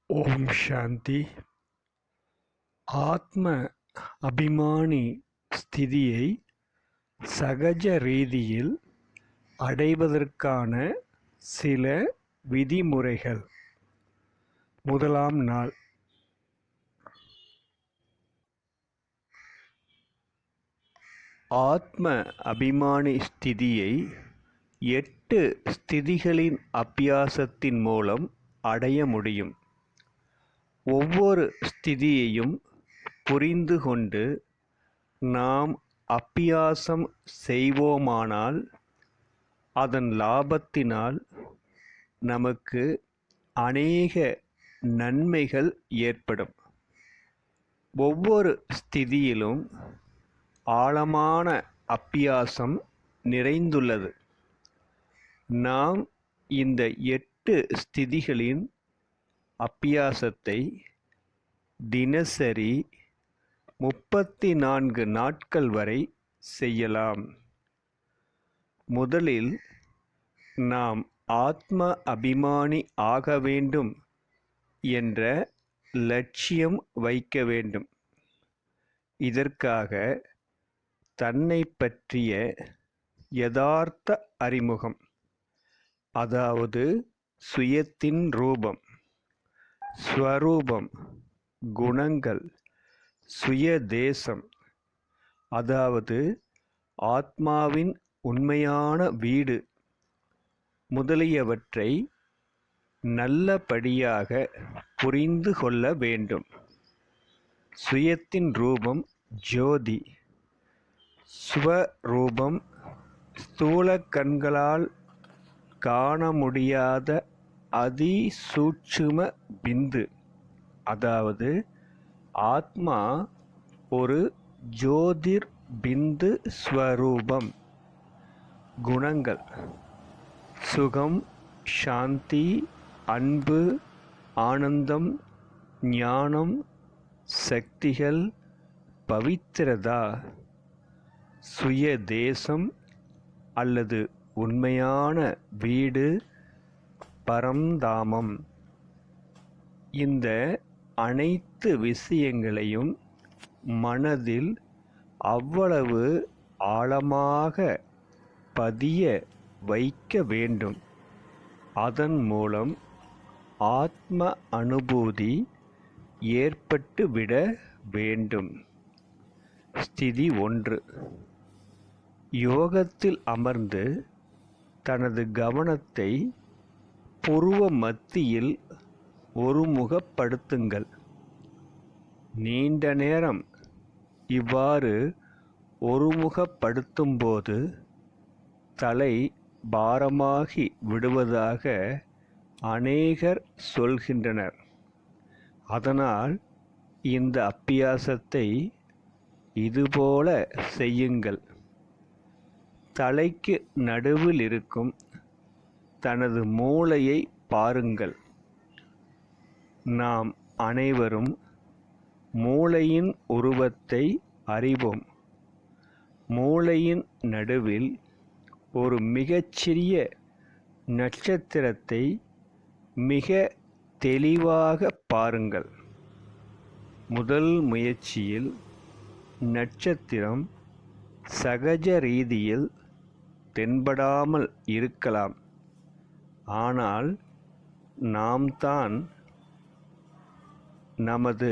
ஓம் சாந்தி. ஆத்ம அபிமானி ஸ்திதியை சகஜ ரீதியில் அடைவதற்கான சில விதிமுறைகள். முதலாம் நாள். ஆத்ம அபிமானி ஸ்திதியை 8 ஸ்திதிகளின் அபியாசத்தின் மூலம் அடைய முடியும். ஒவ்வொரு ஸ்திதியையும் புரிந்து கொண்டு நாம் அபியாசம் செய்வோமானால் அதன் லாபத்தினால் நமக்கு அநேக நன்மைகள் ஏற்படும். ஒவ்வொரு ஸ்திதியிலும் ஆழமான அபியாசம் நிறைந்துள்ளது. நாம் இந்த 8 ஸ்திதிகளின் அபியாசத்தை தினசரி 34 நாட்கள் வரை செய்யலாம். முதலில் நாம் ஆத்ம அபிமானி ஆக வேண்டும் என்ற லட்சியம் வைக்க வேண்டும். இதற்காக தன்னை பற்றிய யதார்த்த அறிமுகம், அதாவது சுயத்தின் ரூபம், ஸ்வரூபம், குணங்கள், சுய தேசம், அதாவது ஆத்மாவின் உண்மையான வீடு முதலியவற்றை நல்லபடியாக புரிந்து கொள்ள வேண்டும். சுயத்தின் ரூபம் ஜோதி, ஸ்வரூபம் ஸ்தூல கண்களால் காண முடியாத அதிசூட்சும பிந்து, அதாவது ஆத்மா ஒரு ஜோதிர் பிந்து ஸ்வரூபம். குணங்கள் சுகம், சாந்தி, அன்பு, ஆனந்தம், ஞானம், சக்திகள், பவித்திரதா, சுய தேசம் அல்லது உண்மையான வீடு, பரம்தாமம். இந்த அனைத்து விஷயங்களையும் மனதில் அவ்வளவு ஆழமாக பதிய வைக்க வேண்டும். அதன் மூலம் ஆத்ம அனுபூதி ஏற்பட்டுவிட வேண்டும். ஸ்திதி 1. யோகத்தில் அமர்ந்து தனது கவனத்தை புருவ மத்தியில் ஒருமுகப்படுத்துங்கள். நீண்ட நேரம் இவ்வாறு ஒருமுகப்படுத்தும்போது தலை பாரமாகி விடுவதாக அநேகர் சொல்கின்றனர். அதனால் இந்த அபியாசத்தை இதுபோல செய்யுங்கள். தலைக்கு நடுவில் இருக்கும் தனது மூளையை பாருங்கள். நாம் அனைவரும் மூளையின் உருவத்தை அறிவோம். மூளையின் நடுவில் ஒரு மிகச்சிறிய நட்சத்திரத்தை மிக தெளிவாக பாருங்கள். முதல் முயற்சியில் நட்சத்திரம் சகஜ ரீதியில் தென்படாமல் இருக்கலாம். ஆனால் நாம் தான் நமது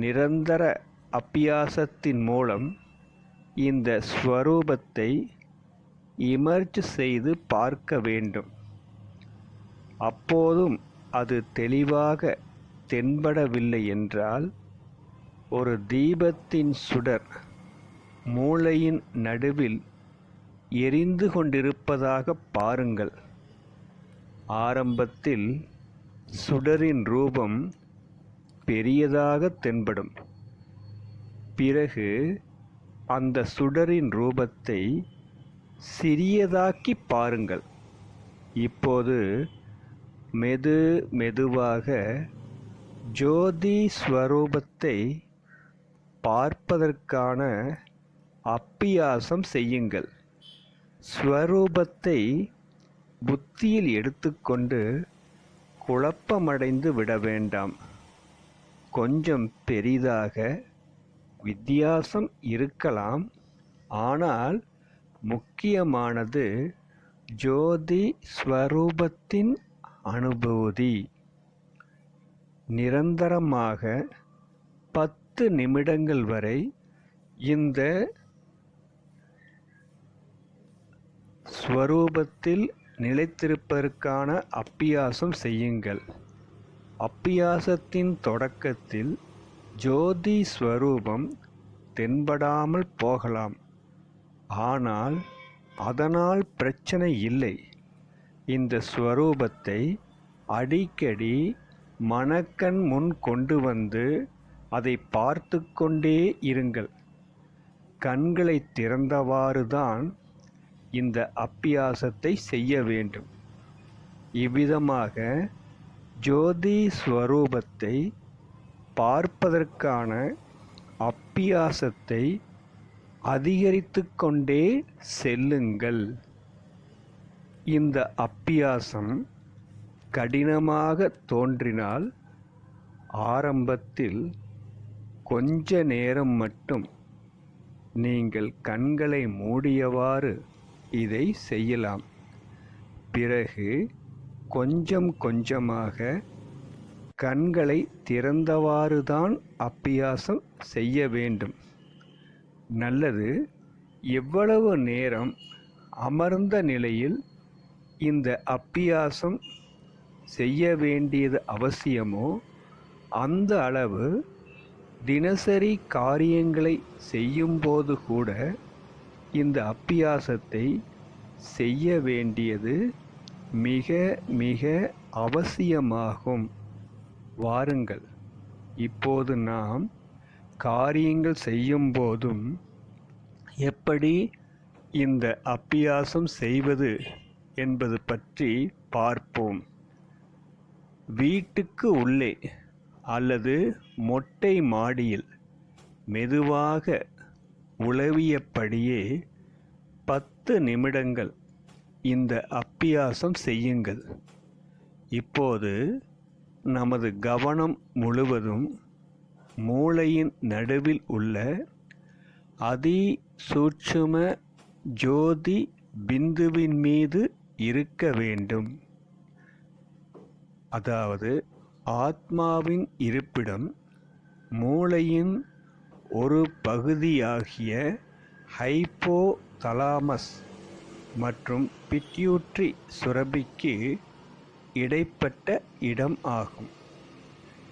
நிரந்தர அபியாசத்தின் மூலம் இந்த ஸ்வரூபத்தை இமர்ஜ் செய்து பார்க்க வேண்டும். அப்போதும் அது தெளிவாக தென்படவில்லை என்றால் ஒரு தீபத்தின் சுடர் மூளையின் நடுவில் எரிந்து கொண்டிருப்பதாக பாருங்கள். ஆரம்பத்தில் சுடரின் ரூபம் பெரியதாக தென்படும். பிறகு அந்த சுடரின் ரூபத்தை சிறியதாக்கி பாருங்கள். இப்போது மெதுவாக ஜோதி ஸ்வரூபத்தை பார்ப்பதற்கான அப்பியாசம் செய்யுங்கள். ஸ்வரூபத்தை புத்தியில் எடுத்துக்கொண்டு குழப்பமடைந்து விட வேண்டாம். கொஞ்சம் பெரிதாக வித்தியாசம் இருக்கலாம். ஆனால் முக்கியமானது ஜோதி ஸ்வரூபத்தின் அனுபூதி. நிரந்தரமாக 10 நிமிடங்கள் வரை இந்த ஸ்வரூபத்தில் நிலைத்திருப்பதற்கான அப்பியாசம் செய்யுங்கள். அப்பியாசத்தின் தொடக்கத்தில் ஜோதி ஸ்வரூபம் தென்படாமல் போகலாம். ஆனால் அதனால் பிரச்சனை இல்லை. இந்த ஸ்வரூபத்தை அடிக்கடி மனக்கண் முன் கொண்டு வந்து அதை பார்த்து கொண்டே இருங்கள். கண்களை திறந்தவாறுதான் இந்த அப்பியாசத்தை செய்ய வேண்டும். இவ்விதமாக ஜோதி ஸ்வரூபத்தை பார்ப்பதற்கான அப்பியாசத்தை அதிகரித்து கொண்டே செல்லுங்கள். இந்த அப்பியாசம் கடினமாக தோன்றினால் ஆரம்பத்தில் கொஞ்ச நேரம் மட்டும் நீங்கள் கண்களை மூடியவாறு இதை செய்யலாம். பிறகு கொஞ்சம் கொஞ்சமாக கண்களை திறந்தவாறுதான் அப்பியாசம் செய்ய வேண்டும். நல்லது. எவ்வளவு நேரம் அமர்ந்த நிலையில் இந்த அப்பியாசம் செய்ய வேண்டியது அவசியமோ அந்த அளவு தினசரி காரியங்களை செய்யும்போது கூட இந்த அப்பியாசத்தை செய்ய வேண்டியது மிக மிக அவசியமாகும். வாருங்கள், இப்போது நாம் காரியங்கள் செய்யும்போதும் எப்படி இந்த அப்பியாசம் செய்வது என்பது பற்றி பார்ப்போம். வீட்டுக்கு உள்ளே அல்லது மொட்டை மாடியில் மெதுவாக உலவியபடியே 10 நிமிடங்கள் இந்த அப்பியாசம் செய்யுங்கள். இப்போது நமது கவனம் முழுவதும் மூளையின் நடுவில் உள்ள அதி சூட்சும ஜோதி பிந்துவின் மீது இருக்க வேண்டும். அதாவது ஆத்மாவின் இருப்பிடம் மூளையின் ஒரு பகுதியாகிய ஹைப்போதலாமஸ் மற்றும் பிட்யூட்ரி சுரபிக்கு இடைப்பட்ட இடம் ஆகும்.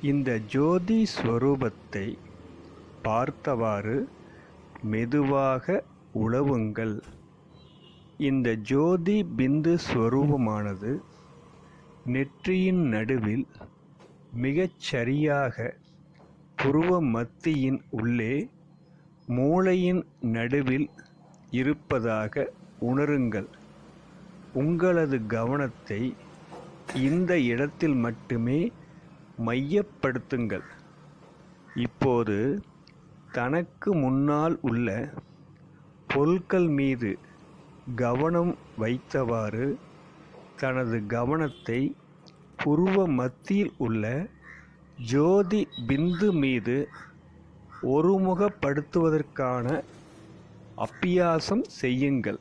இந்த ஜோதி ஸ்வரூபத்தை பார்த்தவாறு மெதுவாக உலவுங்கள். இந்த ஜோதி பிந்து ஸ்வரூபமானது நெற்றியின் நடுவில் மிகச் சரியாக புருவ மத்தியின் உள்ளே மூளையின் நடுவில் இருப்பதாக உணருங்கள். உங்களது கவனத்தை இந்த இடத்தில் மட்டுமே மையப்படுத்துங்கள். இப்போது தனக்கு முன்னால் உள்ள பொருட்கள் மீது கவனம் வைத்தவாறு தனது கவனத்தை புருவ மத்தியில் உள்ள ஜோதி பிந்து மீது ஒருமுகப்படுத்துவதற்கான அப்பியாசம் செய்யுங்கள்.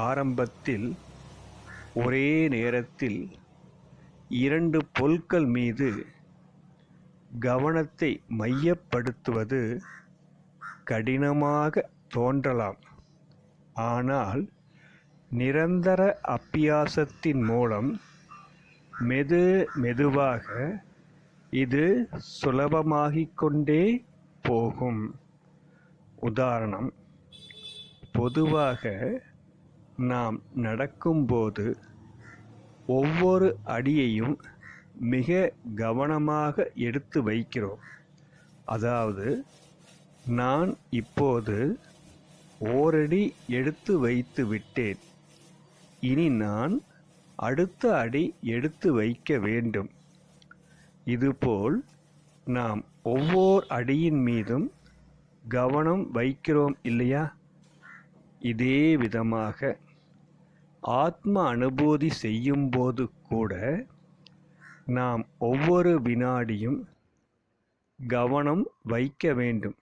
ஆரம்பத்தில் ஒரே நேரத்தில் 2 பொருட்கள் மீது கவனத்தை மையப்படுத்துவது கடினமாக தோன்றலாம். ஆனால் நிரந்தர அப்பியாசத்தின் மூலம் மெதுவாக இது சுலபமாகிக் கொண்டே போகும். உதாரணம், பொதுவாக நாம் நடக்கும்போது ஒவ்வொரு அடியையும் மிக கவனமாக எடுத்து வைக்கிறோம். அதாவது நான் இப்போது ஓரடி எடுத்து வைத்து விட்டேன். இனி நான் அடுத்த அடி எடுத்து வைக்க வேண்டும். இதுபோல் நாம் ஒவ்வொரு அடியின் மீதும் கவனம் வைக்கிறோம் இல்லையா? இதே விதமாக ஆத்ம அனுபூதி செய்யும்போது கூட நாம் ஒவ்வொரு வினாடியும் கவனம் வைக்க வேண்டும்.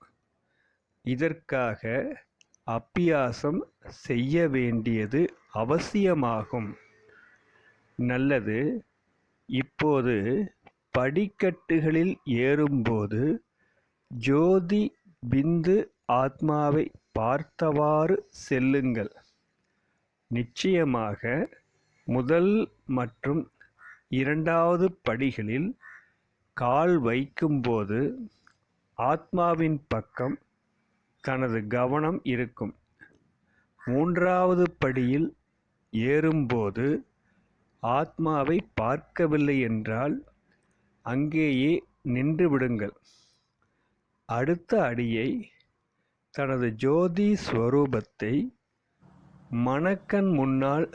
இதற்காக அப்பியாசம் செய்ய வேண்டியது அவசியமாகும். நல்லது. இப்போது படிக்கட்டுகளில் ஏறும்போது ஜோதி பிந்து ஆத்மாவை பார்த்தவாறு செல்லுங்கள். நிச்சயமாக முதல் மற்றும் இரண்டாவது படிகளில் கால் வைக்கும்போது ஆத்மாவின் பக்கம் தனது கவனம் இருக்கும். மூன்றாவது படியில் ஏறும்போது ஆத்மாவை பார்க்கவில்லை என்றால் அங்கேயே நின்று விடுங்கள். அடுத்த அடியை தனது ஜோதி ஸ்வரூபத்தை மனக்கண் முன்னால்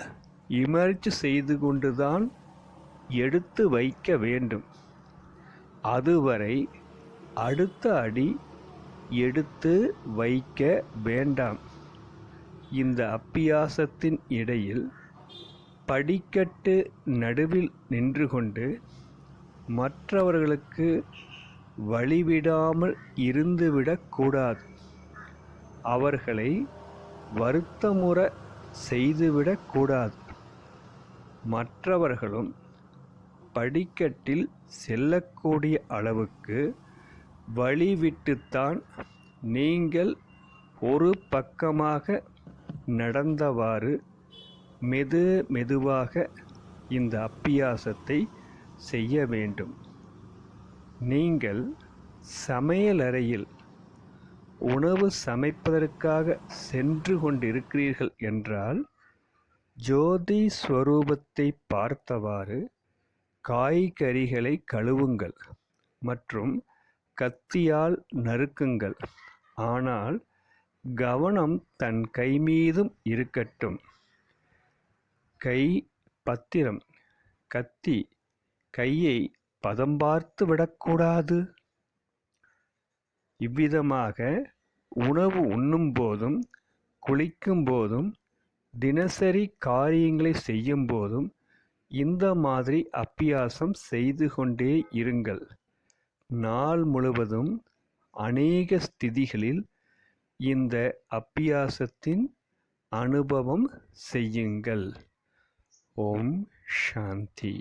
இமர்ஜ் செய்து கொண்டுதான் எடுத்து வைக்க வேண்டும். அதுவரை அடுத்த அடி எடுத்து வைக்க வேண்டாம். இந்த அப்பியாசத்தின் இடையில் படிக்கட்டு நடுவில் நின்று கொண்டு மற்றவர்களுக்கு வழிவிடாமல் இருந்துவிடக்கூடாது. அவர்களை வருத்தமுற செய்துவிடக்கூடாது. மற்றவர்களும் படிக்கட்டில் செல்லக்கூடிய அளவுக்கு வழிவிட்டுத்தான் நீங்கள் ஒரு பக்கமாக நடந்தவாறு மெதுவாக இந்த அப்பியாசத்தை செய்ய வேண்டும். நீங்கள் சமையலறையில் உணவு சமைப்பதற்காக சென்று கொண்டிருக்கிறீர்கள் என்றால் ஜோதி ஸ்வரூபத்தை பார்த்தவாறு காய்கறிகளை கழுவுங்கள் மற்றும் கத்தியால் நறுக்குங்கள். ஆனால் கவனம் தன் கை மீதும் இருக்கட்டும். கை பத்திரம், கத்தி கையை பதம் பார்த்து விடக்கூடாது. இவ்விதமாக உணவு உண்ணும் போதும் குளிக்கும் போதும் தினசரி காரியங்களை செய்யும் போதும் இந்த மாதிரி அப்பியாசம் செய்து கொண்டே இருங்கள். நாள் முழுவதும் அநேக ஸ்திதிகளில் இந்த அப்பியாசத்தின் அனுபவம் செய்யுங்கள். ஓம் சாந்தி.